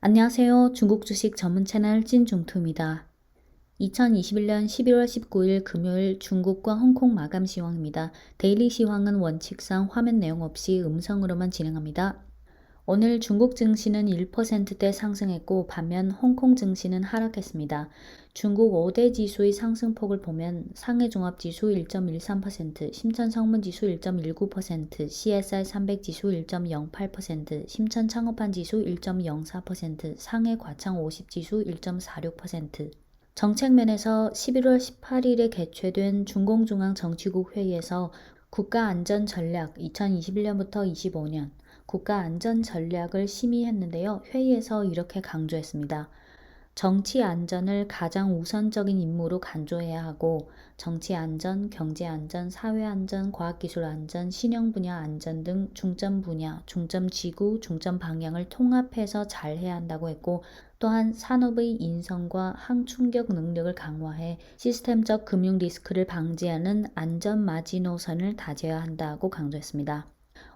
안녕하세요. 중국 주식 전문 채널 찐중투입니다. 2021년 11월 19일 금요일 중국과 홍콩 마감 시황입니다. 데일리 시황은 원칙상 화면 내용 없이 음성으로만 진행합니다. 오늘 중국 증시는 1%대 상승했고 반면 홍콩 증시는 하락했습니다. 중국 5대 지수의 상승폭을 보면 상해종합지수 1.13%, 심천성문지수 1.19%, CSI 300지수 1.08%, 심천창업한지수 1.04%, 상해과창 50지수 1.46%. 정책면에서 11월 18일에 개최된 중공중앙정치국 회의에서 국가안전전략 2021년부터 25년 국가안전전략을 심의했는데요. 회의에서 이렇게 강조했습니다. 정치 안전을 가장 우선적인 임무로 간주해야 하고 정치 안전, 경제 안전, 사회 안전, 과학기술 안전, 신형 분야 안전 등 중점 분야, 중점 지구, 중점 방향을 통합해서 잘 해야 한다고 했고 또한 산업의 인성과 항충격 능력을 강화해 시스템적 금융 리스크를 방지하는 안전 마지노선을 다져야 한다고 강조했습니다.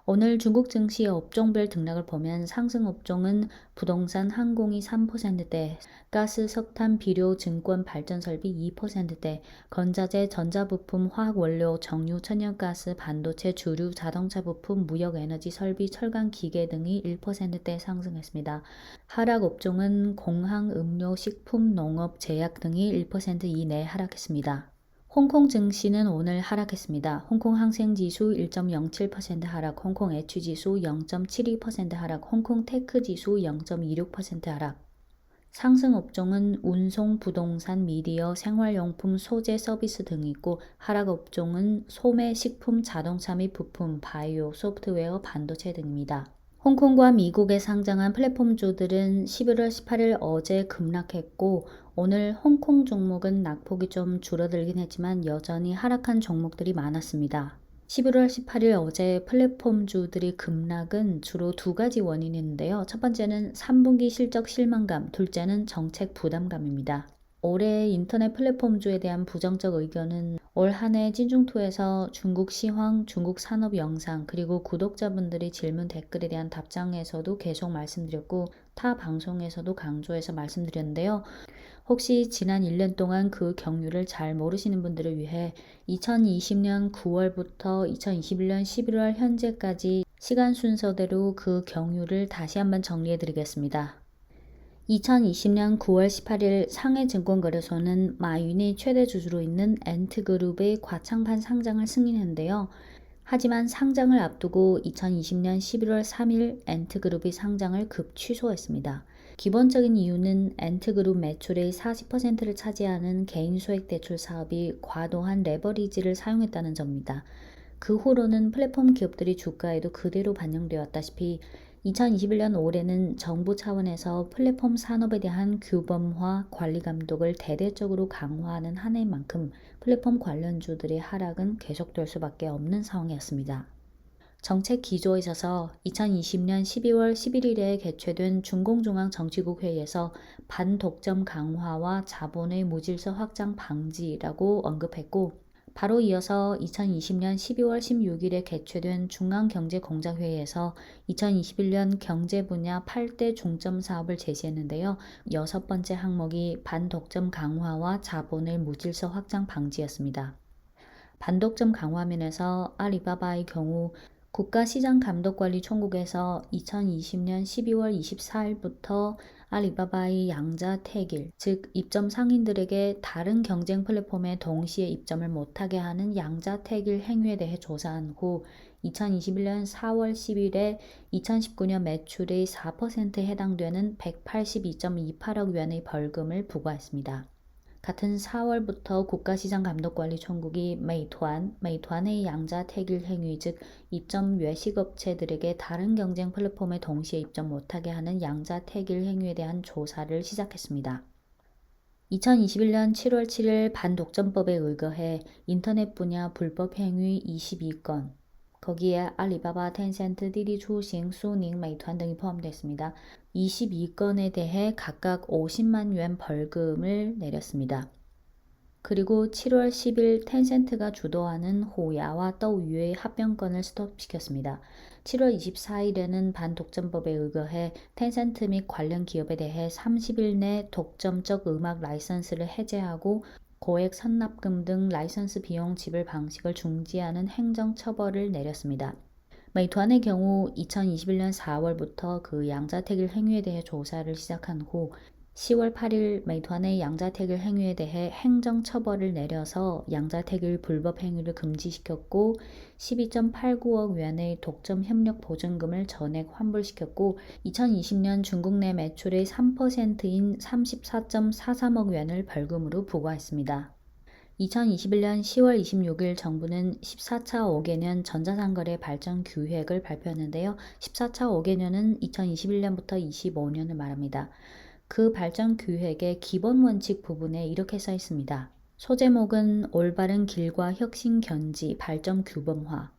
오늘 중국 증시 업종별 등락을 보면 상승 업종은 부동산, 항공이 3%대, 가스, 석탄, 비료, 증권, 발전설비 2%대, 건자재, 전자부품, 화학원료, 정유, 천연가스, 반도체, 주류, 자동차 부품, 무역에너지, 설비, 철강, 기계 등이 1%대 상승했습니다. 하락 업종은 공항, 음료, 식품, 농업, 제약 등이 1% 이내 하락했습니다. 홍콩 증시는 오늘 하락했습니다. 홍콩 항생지수 1.07% 하락, 홍콩 애취지수 0.72% 하락, 홍콩 테크지수 0.26% 하락. 상승 업종은 운송, 부동산, 미디어, 생활용품, 소재, 서비스 등이 있고 하락 업종은 소매, 식품, 자동차 및 부품, 바이오, 소프트웨어, 반도체 등입니다. 홍콩과 미국에 상장한 플랫폼주들은 11월 18일 어제 급락했고 오늘 홍콩 종목은 낙폭이 좀 줄어들긴 했지만 여전히 하락한 종목들이 많았습니다. 11월 18일 어제 플랫폼주들이 급락은 주로 두 가지 원인이 있는데요. 첫 번째는 3분기 실적 실망감, 둘째는 정책 부담감입니다. 올해 인터넷 플랫폼주에 대한 부정적 의견은 올 한 해 찐중투에서 중국 시황, 중국 산업 영상, 그리고 구독자분들이 질문 댓글에 대한 답장에서도 계속 말씀드렸고 타 방송에서도 강조해서 말씀드렸는데요. 혹시 지난 1년 동안 그 경유를 잘 모르시는 분들을 위해 2020년 9월부터 2021년 11월 현재까지 시간 순서대로 그 경유를 다시 한번 정리해 드리겠습니다. 2020년 9월 18일 상해증권거래소는 마윤이 최대 주주로 있는 엔트그룹의 과창판 상장을 승인했는데요. 하지만 상장을 앞두고 2020년 11월 3일 엔트그룹이 상장을 급 취소했습니다. 기본적인 이유는 엔트그룹 매출의 40%를 차지하는 개인 소액 대출 사업이 과도한 레버리지를 사용했다는 점입니다. 그 후로는 플랫폼 기업들이 주가에도 그대로 반영되었다시피 2021년 올해는 정부 차원에서 플랫폼 산업에 대한 규범화 관리 감독을 대대적으로 강화하는 한 해인 만큼 플랫폼 관련주들의 하락은 계속될 수밖에 없는 상황이었습니다. 정책 기조에 있어서 2020년 12월 11일에 개최된 중공중앙정치국 회의에서 반독점 강화와 자본의 무질서 확장 방지라고 언급했고 바로 이어서 2020년 12월 16일에 개최된 중앙경제공작회의에서 2021년 경제 분야 8대 중점 사업을 제시했는데요. 6번째 항목이 반독점 강화와 자본의 무질서 확장 방지였습니다. 반독점 강화면에서 알리바바의 경우 국가시장감독관리총국에서 2020년 12월 24일부터 알리바바의 양자 태길, 즉 입점 상인들에게 다른 경쟁 플랫폼에 동시에 입점을 못하게 하는 양자 태길 행위에 대해 조사한 후 2021년 4월 10일에 2019년 매출의 4%에 해당되는 182.28억 위안의 벌금을 부과했습니다. 같은 4월부터 국가시장감독관리총국이 메이투안의 양자 태길 행위 즉 입점 외식업체들에게 다른 경쟁 플랫폼에 동시에 입점 못하게 하는 양자 태길 행위에 대한 조사를 시작했습니다. 2021년 7월 7일 반독점법에 의거해 인터넷 분야 불법 행위 22건, 거기에 알리바바, 텐센트, 디디 추싱, 수닝, 메이투안 등이 포함됐습니다. 22건에 대해 각각 50만 위안 벌금을 내렸습니다. 그리고 7월 10일 텐센트가 주도하는 호야와 떠우유의 합병권을 스톱시켰습니다. 7월 24일에는 반독점법에 의거해 텐센트 및 관련 기업에 대해 30일 내 독점적 음악 라이선스를 해제하고 고액 선납금 등 라이선스 비용 지불 방식을 중지하는 행정 처벌을 내렸습니다. 메이투안의 경우 2021년 4월부터 그 양자택일 행위에 대해 조사를 시작한 후 10월 8일 메이투안의 양자택일 행위에 대해 행정 처벌을 내려서 양자택일 불법 행위를 금지시켰고 12.89억 위안의 독점 협력 보증금을 전액 환불시켰고 2020년 중국 내 매출의 3%인 34.43억 위안을 벌금으로 부과했습니다. 2021년 10월 26일 정부는 14차 5개년 전자상거래 발전 규획을 발표했는데요. 14차 5개년은 2021년부터 25년을 말합니다. 그 발전 규획의 기본 원칙 부분에 이렇게 써 있습니다. 소제목은 올바른 길과 혁신 견지, 발전 규범화.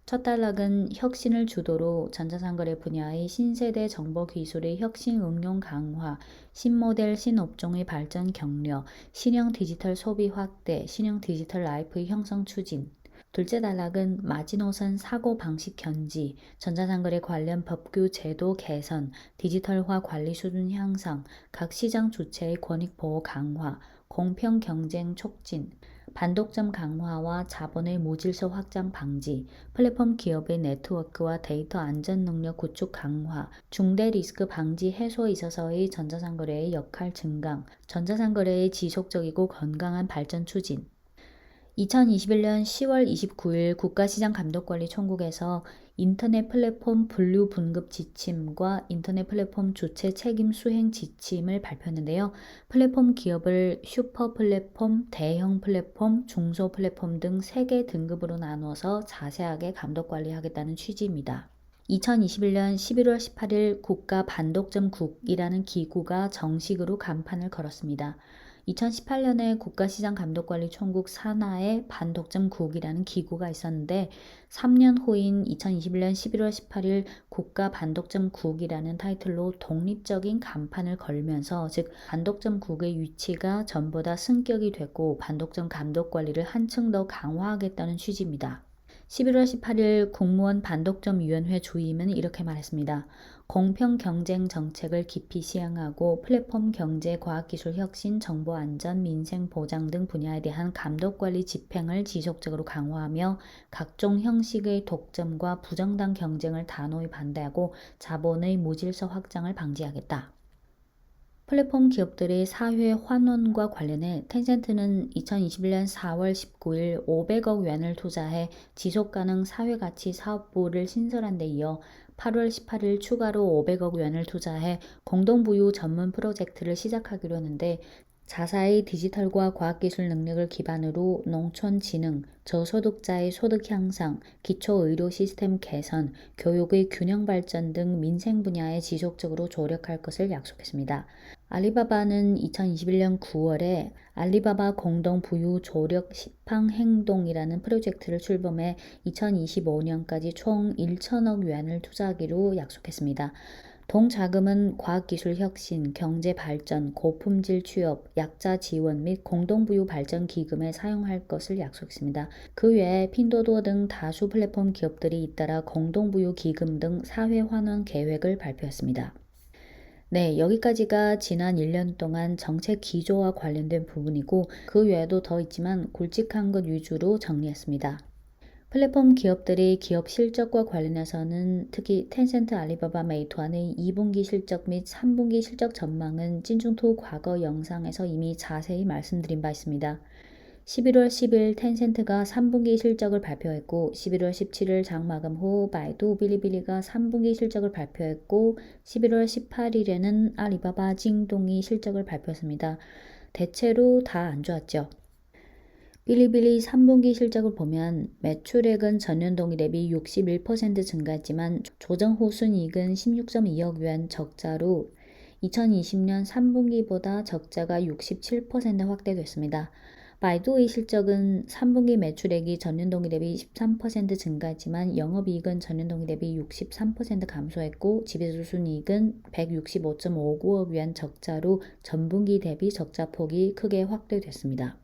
첫 단락은 혁신을 주도로 전자상거래 분야의 신세대 정보기술의 혁신 응용 강화, 신모델 신업종의 발전 격려, 신형 디지털 소비 확대, 신형 디지털 라이프의 형성 추진. 둘째 단락은 마지노선 사고방식 견지, 전자상거래 관련 법규 제도 개선, 디지털화 관리 수준 향상, 각 시장 주체의 권익보호 강화, 공평 경쟁 촉진, 반독점 강화와 자본의 무질서 확장 방지, 플랫폼 기업의 네트워크와 데이터 안전 능력 구축 강화, 중대 리스크 방지 해소에 있어서의 전자상거래의 역할 증강, 전자상거래의 지속적이고 건강한 발전 추진. 2021년 10월 29일 국가시장감독관리총국에서 인터넷 플랫폼 분류 분급 지침과 인터넷 플랫폼 주체 책임 수행 지침을 발표했는데요. 플랫폼 기업을 슈퍼 플랫폼, 대형 플랫폼, 중소 플랫폼 등 3개 등급으로 나누어서 자세하게 감독관리하겠다는 취지입니다. 2021년 11월 18일 국가반독점국이라는 기구가 정식으로 간판을 걸었습니다. 2018년에 국가시장감독관리총국 산하에 반독점국이라는 기구가 있었는데 3년 후인 2021년 11월 18일 국가반독점국이라는 타이틀로 독립적인 간판을 걸면서 즉 반독점국의 위치가 전보다 승격이 됐고 반독점 감독관리를 한층 더 강화하겠다는 취지입니다. 11월 18일 국무원 반독점위원회 주임은 이렇게 말했습니다. 공평 경쟁 정책을 깊이 시행하고 플랫폼 경제, 과학기술 혁신, 정보안전, 민생 보장 등 분야에 대한 감독관리 집행을 지속적으로 강화하며 각종 형식의 독점과 부정당 경쟁을 단호히 반대하고 자본의 무질서 확장을 방지하겠다. 플랫폼 기업들의 사회 환원과 관련해 텐센트는 2021년 4월 19일 500억 위안을 투자해 지속가능 사회가치 사업부를 신설한 데 이어 8월 18일 추가로 500억 위안을 투자해 공동부유 전문 프로젝트를 시작하기로 했는데 자사의 디지털과 과학기술 능력을 기반으로 농촌 진흥, 저소득자의 소득 향상, 기초의료 시스템 개선, 교육의 균형 발전 등 민생 분야에 지속적으로 조력할 것을 약속했습니다. 알리바바는 2021년 9월에 알리바바 공동부유 조력 시팡 행동이라는 프로젝트를 출범해 2025년까지 총 1천억 위안을 투자하기로 약속했습니다. 동자금은 과학기술 혁신, 경제 발전, 고품질 취업, 약자 지원 및 공동부유 발전 기금에 사용할 것을 약속했습니다. 그 외에 핀도도 등 다수 플랫폼 기업들이 잇따라 공동부유 기금 등 사회 환원 계획을 발표했습니다. 네, 여기까지가 지난 1년 동안 정책 기조와 관련된 부분이고 그 외에도 더 있지만 굵직한 것 위주로 정리했습니다. 플랫폼 기업들의 기업 실적과 관련해서는 특히 텐센트, 알리바바, 메이투안의 2분기 실적 및 3분기 실적 전망은 찐중토 과거 영상에서 이미 자세히 말씀드린 바 있습니다. 11월 10일 텐센트가 3분기 실적을 발표했고 11월 17일 장마감 후 바이두, 빌리빌리가 3분기 실적을 발표했고 11월 18일에는 알리바바, 징동이 실적을 발표했습니다. 대체로 다 안 좋았죠. 빌리빌리 3분기 실적을 보면 매출액은 전년 동기 대비 61% 증가했지만 조정 후 순이익은 16.2억 위안 적자로 2020년 3분기보다 적자가 67% 확대됐습니다. 바이두의 실적은 3분기 매출액이 전년 동기 대비 13% 증가했지만 영업이익은 전년 동기 대비 63% 감소했고 지배수 순이익은 165.59억 위안 적자로 전분기 대비 적자폭이 크게 확대됐습니다.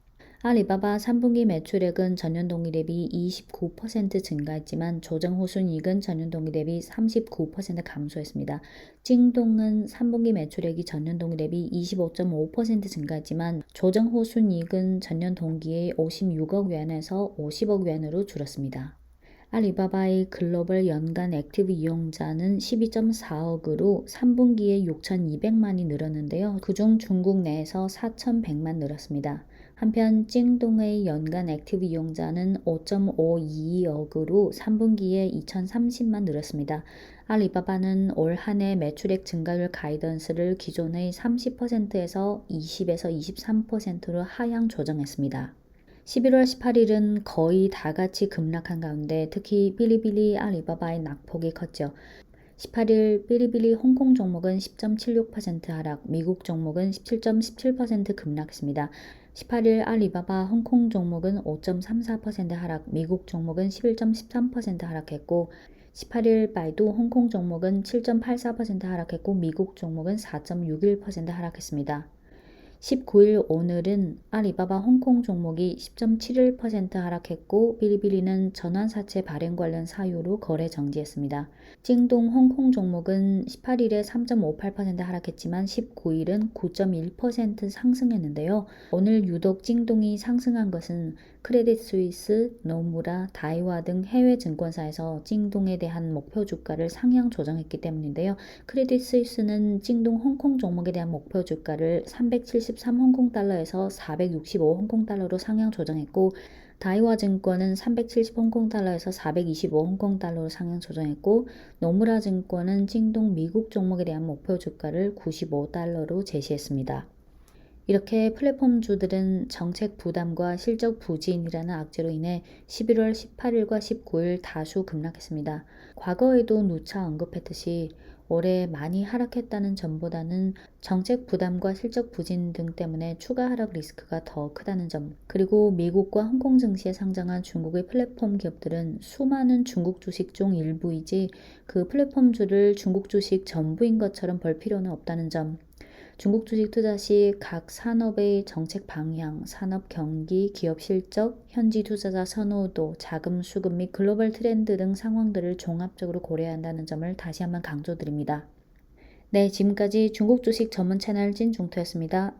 알리바바 3분기 매출액은 전년 동기 대비 29% 증가했지만 조정 후 순이익은 전년 동기 대비 39% 감소했습니다. 찡동은 3분기 매출액이 전년 동기 대비 25.5% 증가했지만 조정 후 순이익은 전년 동기에 56억 위안에서 50억 위안으로 줄었습니다. 알리바바의 글로벌 연간 액티브 이용자는 12.4억으로 3분기에 6,200만이 늘었는데요. 그중 중국 내에서 4,100만 늘었습니다. 한편 찡동의 연간 액티브 이용자는 5.522억으로 3분기에 2,030만 늘었습니다. 알리바바는 올 한 해 매출액 증가율 가이던스를 기존의 30%에서 20에서 23%로 하향 조정했습니다. 11월 18일은 거의 다 같이 급락한 가운데 특히 빌리빌리 알리바바의 낙폭이 컸죠. 18일 빌리빌리 홍콩 종목은 10.76% 하락, 미국 종목은 17.17% 급락했습니다. 18일 알리바바 홍콩 종목은 5.34% 하락, 미국 종목은 11.13% 하락했고 18일 바이두 홍콩 종목은 7.84% 하락했고 미국 종목은 4.61% 하락했습니다. 19일 오늘은 알리바바 홍콩 종목이 10.71% 하락했고 빌리빌리는 전환사채 발행 관련 사유로 거래 정지했습니다. 찡동 홍콩 종목은 18일에 3.58% 하락했지만 19일은 9.1% 상승했는데요. 오늘 유독 찡동이 상승한 것은 크레딧 스위스, 노무라, 다이와 등 해외 증권사에서 찡동에 대한 목표 주가를 상향 조정했기 때문인데요. 크레딧 스위스는 찡동 홍콩 종목에 대한 목표 주가를 373 홍콩달러에서 465 홍콩달러로 상향 조정했고 다이와 증권은 370 홍콩달러에서 425 홍콩달러로 상향 조정했고 노무라 증권은 찡동 미국 종목에 대한 목표 주가를 95달러로 제시했습니다. 이렇게 플랫폼주들은 정책 부담과 실적 부진이라는 악재로 인해 11월 18일과 19일 다수 급락했습니다. 과거에도 누차 언급했듯이 올해 많이 하락했다는 점보다는 정책 부담과 실적 부진 등 때문에 추가 하락 리스크가 더 크다는 점, 그리고 미국과 홍콩 증시에 상장한 중국의 플랫폼 기업들은 수많은 중국 주식 중 일부이지 그 플랫폼주를 중국 주식 전부인 것처럼 볼 필요는 없다는 점, 중국 주식 투자 시 각 산업의 정책 방향, 산업 경기, 기업 실적, 현지 투자자 선호도, 자금 수급 및 글로벌 트렌드 등 상황들을 종합적으로 고려해야 한다는 점을 다시 한번 강조드립니다. 네, 지금까지 중국 주식 전문 채널 찐중투였습니다.